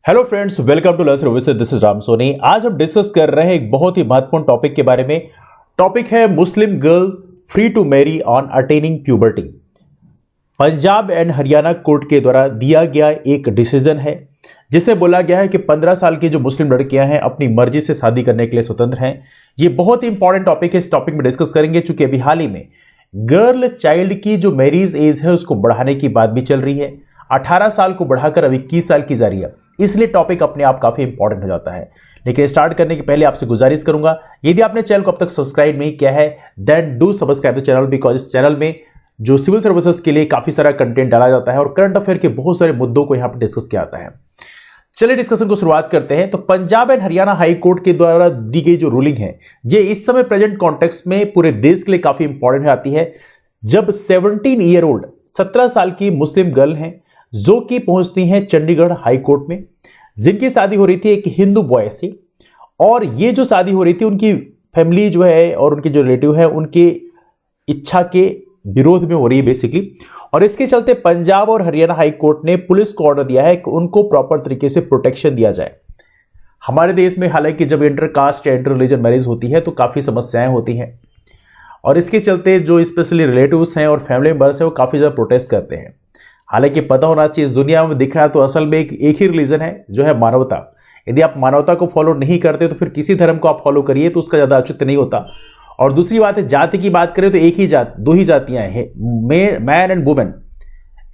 Hello friends, welcome to learn services. This is Ram Soni. आज हम discuss कर रहे हैं एक बहुत ही महत्वपूर्ण टॉपिक के बारे में। टॉपिक है Muslim girl free to marry on attaining puberty. Punjab and Haryana court के द्वारा दिया गया एक डिसीजन है जिसे बोला गया है कि 15 साल की जो मुस्लिम लड़कियां हैं अपनी मर्जी से शादी करने के लिए स्वतंत्र हैं। ये बहुत ही इंपॉर्टेंट टॉपिक है। इस टॉपिक में डिस्कस करेंगे चूंकि अभी हाल ही में गर्ल चाइल्ड की जो मैरिज एज है उसको बढ़ाने की बात भी चल रही है। 18 साल को बढ़ाकर अब 21 साल की जा रही है, इसलिए टॉपिक अपने आप काफी इंपॉर्टेंट हो जाता है। लेकिन स्टार्ट करने के पहले आपसे गुजारिश करूंगा, यदि आपने चैनल को अब तक सब्सक्राइब नहीं किया है then do subscribe the channel, because इस चैनल में जो सिविल सर्विसेज के लिए काफी सारा कंटेंट डाला जाता है और करंट अफेयर के बहुत सारे मुद्दों को यहां पर डिस्कस किया जाता है। चलिए डिस्कशन को शुरुआत करते हैं। तो Punjab and Haryana high court के द्वारा दी गई जो रूलिंग है ये इस समय प्रेजेंट कॉन्टेक्स्ट में पूरे देश के लिए काफी इंपॉर्टेंट आती है। जब 17 ईयर ओल्ड 17 साल की मुस्लिम गर्ल हैं जो कि पहुंचती हैं चंडीगढ़ हाई कोर्ट में, जिनकी शादी हो रही थी एक हिंदू बॉय से, और ये जो शादी हो रही थी उनकी फैमिली जो है और उनके जो रिलेटिव है उनके इच्छा के विरोध में हो रही है बेसिकली। और इसके चलते पंजाब और हरियाणा हाई कोर्ट ने पुलिस को ऑर्डर दिया है कि उनको प्रॉपर तरीके से प्रोटेक्शन दिया जाए। हमारे देश में हालांकि जब इंटर कास्ट या इंटर रिलीजन मैरिज होती है तो काफ़ी समस्याएं होती हैं, और इसके चलते जो स्पेशली रिलेटिव्स हैं और फैमिली मेंबर्स हैं वो काफ़ी ज़्यादा प्रोटेस्ट करते हैं। हालांकि पता होना चाहिए इस दुनिया में दिखा है तो असल में एक ही रिलीजन है जो है मानवता। यदि आप मानवता को फॉलो नहीं करते तो फिर किसी धर्म को आप फॉलो करिए तो उसका ज़्यादा औचित्य नहीं होता। और दूसरी बात है, जाति की बात करें तो एक ही जात, दो ही जातियां हैं, man and women,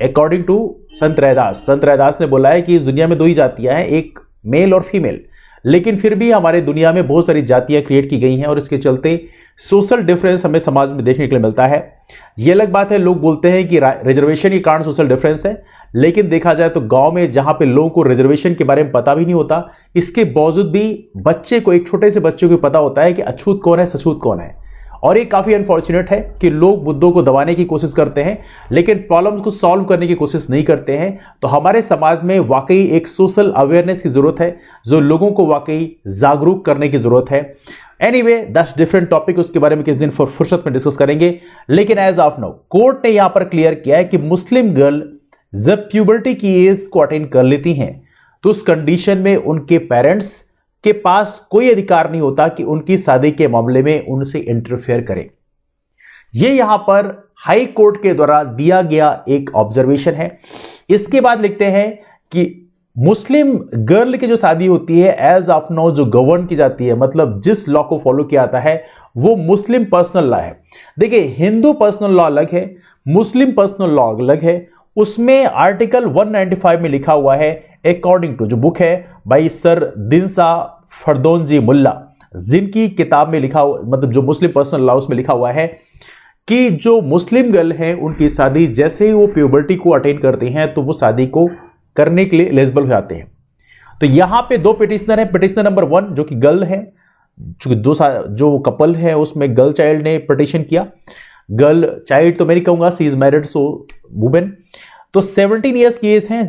according to Sant Raidas. संत रैदास ने बोला है कि इस दुनिया में दो ही जातियां हैं, एक मेल और फीमेल। लेकिन फिर भी हमारे दुनिया में बहुत सारी जातियां क्रिएट की गई हैं और इसके चलते सोशल डिफरेंस हमें समाज में देखने के लिए मिलता है। यह अलग बात है, लोग बोलते हैं कि रिजर्वेशन के कारण सोशल डिफरेंस है, लेकिन देखा जाए तो गांव में जहां पे लोगों को रिजर्वेशन के बारे में पता भी नहीं होता, इसके बावजूद भी बच्चे को, एक छोटे से बच्चे को पता होता है कि अछूत कौन है सछूत कौन है। और ये काफी अनफॉर्चुनेट है कि लोग मुद्दों को दबाने की कोशिश करते हैं लेकिन प्रॉब्लम को सॉल्व करने की कोशिश नहीं करते हैं। तो हमारे समाज में वाकई एक सोशल अवेयरनेस की जरूरत है, जो लोगों को वाकई जागरूक करने की जरूरत है। एनीवे दैट्स डिफरेंट टॉपिक, उसके बारे में किस दिन फुर्सत में डिस्कस करेंगे। लेकिन एज ऑफ नाउ कोर्ट ने यहां पर क्लियर किया है कि मुस्लिम गर्ल जब प्यूबर्टी की एज को अटेन कर लेती हैं तो उस कंडीशन में उनके पेरेंट्स के पास कोई अधिकार नहीं होता कि उनकी शादी के मामले में उनसे इंटरफेयर करें। यह यहां पर हाई कोर्ट के द्वारा दिया गया एक ऑब्जर्वेशन है। इसके बाद लिखते हैं कि मुस्लिम गर्ल की जो शादी होती है एज ऑफ नाउ जो गवर्न की जाती है, मतलब जिस लॉ को फॉलो किया जाता है वो मुस्लिम पर्सनल लॉ है। देखिए, हिंदू पर्सनल लॉ अलग है, मुस्लिम पर्सनल लॉ अलग है। उसमें आर्टिकल 195 में लिखा हुआ है, अकॉर्डिंग टू जो बुक है भाई सर दिनसा फरदौन जी मुल्ला, जिनकी किताब में लिखा हुआ, मतलब जो मुस्लिम पर्सनल लॉ उसमें लिखा हुआ है कि जो मुस्लिम गर्ल है उनकी शादी जैसे ही वो प्यूबर्टी को अटेन करती हैं तो वो शादी को करने के लिए एलिजिबल हो जाते हैं। तो यहां पे दो पिटिशनर हैं। पिटिशनर नंबर 1 जो कि गर्ल है, चूंकि जो कपल है उसमें गर्ल चाइल्ड ने पिटिशन किया। गर्ल चाइल्ड तो मैं नहीं कहूंगा, सी इज मैरिड सो वुमेन। तो 17 ईयर्स की एज हैं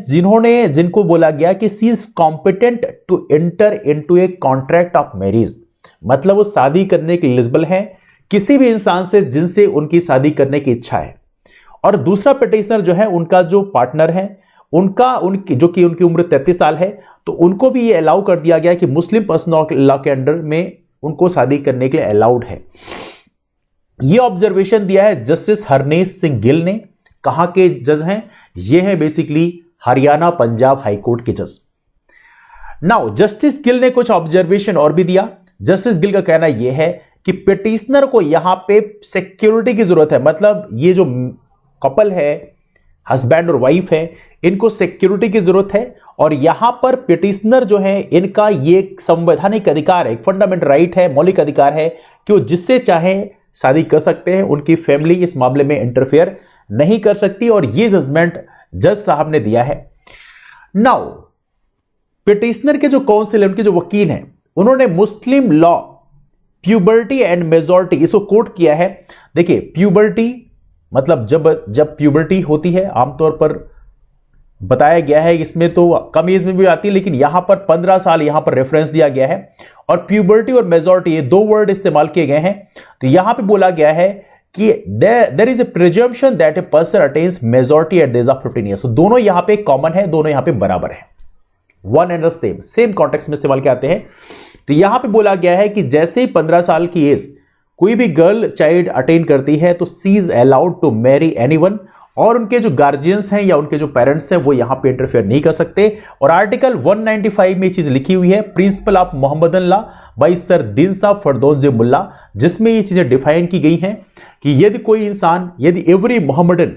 जिनको बोला गया कि she is competent to enter into a contract of marriage, मतलब वो शादी करने के एलिजिबल हैं किसी भी इंसान से जिनसे उनकी शादी करने की इच्छा है। और दूसरा पिटिशनर जो है उनका जो पार्टनर है उनकी जो कि उनकी उम्र 33 साल है, तो उनको भी ये अलाउ कर दिया गया कि मुस्लिम पर्सनल लॉ के अंडर में उनको शादी करने के लिए अलाउड है। ये ऑब्जर्वेशन दिया है जस्टिस हरनेश सिंह गिल ने। कहां के जज हैं? ये हैं basically Haryana Punjab high court के जज। नाउ जस्टिस गिल ने कुछ ऑब्जर्वेशन और भी दिया। जस्टिस गिल का कहना यह है कि पिटिशनर को यहां पे सिक्योरिटी की जरूरत है, मतलब ये जो कपल है, हस्बैंड और वाइफ है, इनको सिक्योरिटी की जरूरत है। और यहां पर पिटिशनर जो है इनका ये संवैधानिक अधिकार है, एक फंडामेंटल राइट है, मौलिक अधिकार है कि वो जिससे चाहे शादी कर सकते हैं। उनकी फैमिली इस मामले में इंटरफेयर नहीं कर सकती, और ये जजमेंट जज साहब ने दिया है। नाउ पिटिशनर के जो काउंसिल है, उनके जो वकील हैं, उन्होंने मुस्लिम लॉ प्यूबर्टी एंड मेजॉरिटी इसको कोट किया है। देखिए, प्यूबर्टी मतलब जब प्यूबर्टी होती है, आमतौर पर बताया गया है, इसमें तो कम एज में भी आती है, लेकिन यहां पर 15 साल यहां पर रेफरेंस दिया गया है। और प्यूबर्टी और मेजॉरिटी ये दो वर्ड इस्तेमाल किए गए हैं। तो यहां पे बोला गया है कि there is a presumption that a person attains majority at the age of 15 years. दोनों यहां पे कॉमन है, दोनों यहां पे बराबर है। One and the same context में इस्तेमाल किए आते हैं। तो यहां पे बोला गया है कि जैसे ही 15 साल की एज कोई भी गर्ल चाइल्ड अटेन करती है तो she is allowed to marry anyone, और उनके जो गार्जियंस हैं या उनके जो पेरेंट्स हैं वो यहां पे इंटरफेयर नहीं कर सकते। और आर्टिकल 195 में ये चीज लिखी हुई है, principle of Mohammedan law by sir दिन साहब फरदौस मुल्ला, जिसमें ये चीजें डिफाइन की गई हैं कि यदि कोई इंसान, यदि एवरी मोहम्मदन,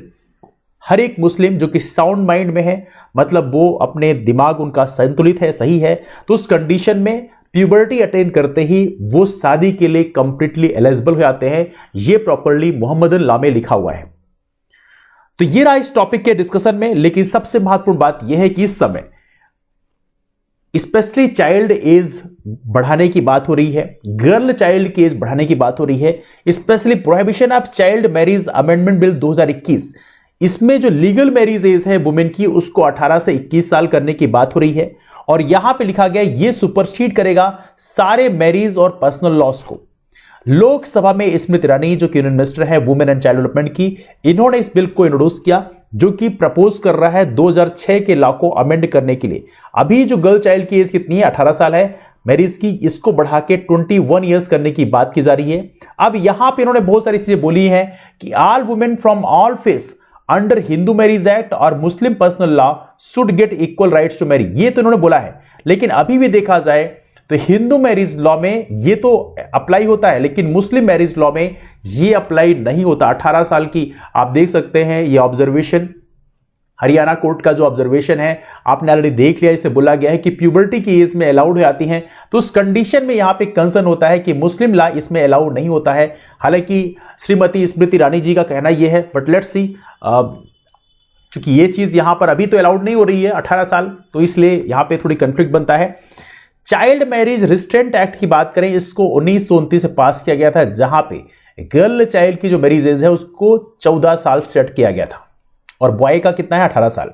हर एक मुस्लिम जो कि साउंड माइंड में है, मतलब वो अपने दिमाग उनका संतुलित है, सही है, तो उस कंडीशन में प्यूबर्टी अटेन करते ही वो शादी के लिए कंप्लीटली एलिजिबल हो जाते हैं। ये प्रॉपर्ली मोहम्मदन लॉ में लिखा हुआ है। तो ये रहा इस टॉपिक के डिस्कशन में। लेकिन सबसे महत्वपूर्ण बात यह है कि इस समय स्पेशली चाइल्ड एज बढ़ाने की बात हो रही है, गर्ल चाइल्ड की एज बढ़ाने की बात हो रही है, specially prohibition of child marriage amendment bill 2021, इसमें जो लीगल मैरिज एज है वुमेन की उसको 18 से 21 साल करने की बात हो रही है। और यहां पे लिखा गया ये सुपरसीड करेगा सारे मैरिज और पर्सनल लॉस को। लोकसभा में स्मृति ईरानी जो कि यूनियन मिनिस्टर है वुमेन एंड चाइल्ड डेवलपमेंट की, इन्होंने इस बिल को इंट्रोड्यूस किया जो कि प्रपोज कर रहा है 2006 के लॉ को अमेंड करने के लिए। अभी जो गर्ल चाइल्ड की एज कितनी है, 18 साल है मैरिज की, इसको बढ़ा के 21 ईयर्स करने की बात की जा रही है। अब यहां पे इन्होंने बहुत सारी चीजें बोली हैं कि all women from all faith under Hindu marriage act और Muslim personal law should get equal rights to marry, ये तो इन्होंने बोला है। लेकिन अभी भी देखा जाए तो हिंदू मैरिज लॉ में ये तो अप्लाई होता है, लेकिन मुस्लिम मैरिज लॉ में ये अप्लाई नहीं होता। 18 साल की आप देख सकते हैं, ये ऑब्जर्वेशन हरियाणा कोर्ट का जो ऑब्जर्वेशन है आपने ऑलरेडी देख लिया। इसे बोला गया है कि प्यूबर्टी की एज में अलाउड हो जाती हैं, तो उस कंडीशन में यहां पे कंसर्न होता है कि मुस्लिम लॉ इसमें अलाउड नहीं होता है। हालांकि श्रीमती स्मृति ईरानी जी का कहना यह है, बट लेट्स सी, चूंकि ये चीज यहां पर अभी तो अलाउड नहीं हो रही है 18 साल, तो इसलिए यहां पे थोड़ी कंफ्लिक्ट बनता है। चाइल्ड मैरिज रिस्ट्रेंट एक्ट की बात करें, इसको 1929 से पास किया गया था, जहां पे गर्ल चाइल्ड की जो मैरिज एज है उसको 14 साल सेट किया गया था और बॉय का कितना है 18 साल।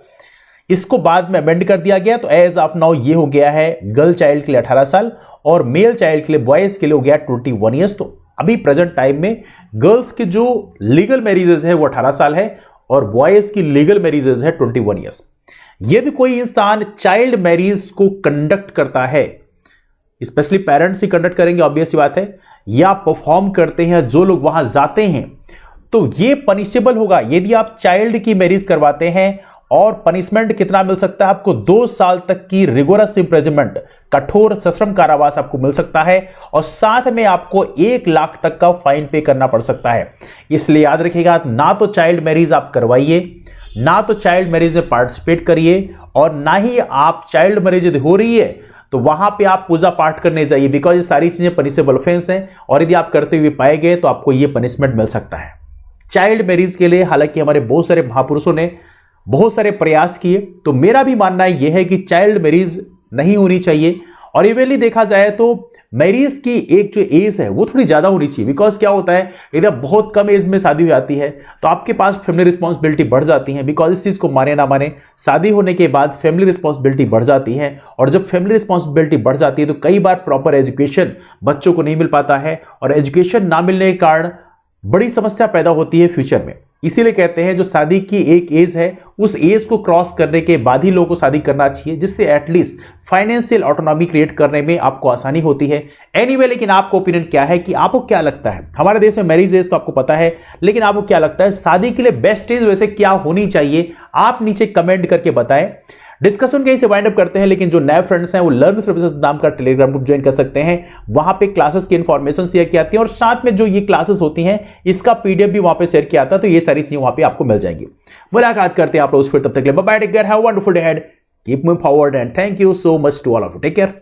इसको बाद में अमेंड कर दिया गया, तो एज ऑफ नाउ ये हो गया है गर्ल चाइल्ड के लिए 18 साल और मेल चाइल्ड के लिए, बॉयज के लिए हो गया 21 ईयर्स। तो अभी प्रेजेंट टाइम में गर्ल्स की जो लीगल मैरिजेज है वो 18 साल है और बॉयज की लीगल मैरिजेज है 21 ईयर्स। यदि कोई इंसान चाइल्ड मैरिज को कंडक्ट करता है, स्पेशली पेरेंट्स ही कंडक्ट करेंगे, ऑब्वियस सी बात है, या परफॉर्म करते हैं, जो लोग वहां जाते हैं, तो ये पनिशेबल होगा यदि आप चाइल्ड की मैरिज करवाते हैं। और पनिशमेंट कितना मिल सकता है आपको, 2 साल तक की रिगोरस इंप्रिजनमेंट, कठोर सश्रम कारावास आपको मिल सकता है और साथ में आपको 1 लाख तक का फाइन पे करना पड़ सकता है। इसलिए याद रखिएगा, ना तो चाइल्ड मैरिज आप करवाइए, ना तो चाइल्ड मैरिज में पार्टिसिपेट करिए, और ना ही आप चाइल्ड मैरिज यदि हो रही है तो वहां पे आप पूजा पाठ करने जाइए, बिकॉज ये सारी चीजें पनिशेबल ऑफेंस हैं और यदि आप करते हुए पाए गए तो आपको ये पनिशमेंट मिल सकता है। चाइल्ड मैरिज के लिए हालांकि हमारे बहुत सारे महापुरुषों ने बहुत सारे प्रयास किए, तो मेरा भी मानना यह है कि चाइल्ड मैरिज नहीं होनी चाहिए। और इवेंटली देखा जाए तो मैरिज की एक जो एज है वो थोड़ी ज्यादा होनी चाहिए, बिकॉज क्या होता है, यदि बहुत कम एज में शादी हो जाती है तो आपके पास फैमिली रिस्पॉन्सिबिलिटी बढ़ जाती है। बिकॉज इस चीज को माने ना माने, शादी होने के बाद फैमिली रिस्पॉन्सिबिलिटी बढ़ जाती है, और जब फैमिली रिस्पॉन्सिबिलिटी बढ़ जाती है तो कई बार प्रॉपर एजुकेशन बच्चों को नहीं मिल पाता है, और एजुकेशन ना मिलने के कारण बड़ी समस्या पैदा होती है फ्यूचर में। इसीलिए कहते हैं जो शादी की एक एज है उस एज को क्रॉस करने के बाद ही लोगों को शादी करना चाहिए, जिससे एटलीस्ट फाइनेंशियल ऑटोनॉमी क्रिएट करने में आपको आसानी होती है। एनीवे, लेकिन आपको ओपिनियन क्या है, कि आपको क्या लगता है, हमारे देश में मैरिज एज तो आपको पता है, लेकिन आपको क्या लगता है शादी के लिए बेस्ट एज वैसे क्या होनी चाहिए, आप नीचे कमेंट करके बताएं। डिस्कशन कहीं से वाइंड अप करते हैं, लेकिन जो नए फ्रेंड्स हैं वो लर्न सर्विसेज नाम का टेलीग्राम ग्रुप ज्वाइन कर सकते हैं। वहां पे क्लासेस की इंफॉर्मेशन शेयर की जाती है और साथ में जो ये क्लासेस होती हैं इसका पीडीएफ भी वहां पे शेयर किया जाता है, तो ये सारी चीजें वहां पे आपको मिल जाएंगी। मुलाकात करते हैं आप लोग फिर, तब तक के लिए bye bye, take care, have a wonderful day ahead, keep moving forward and thank you so much to all of you, take care.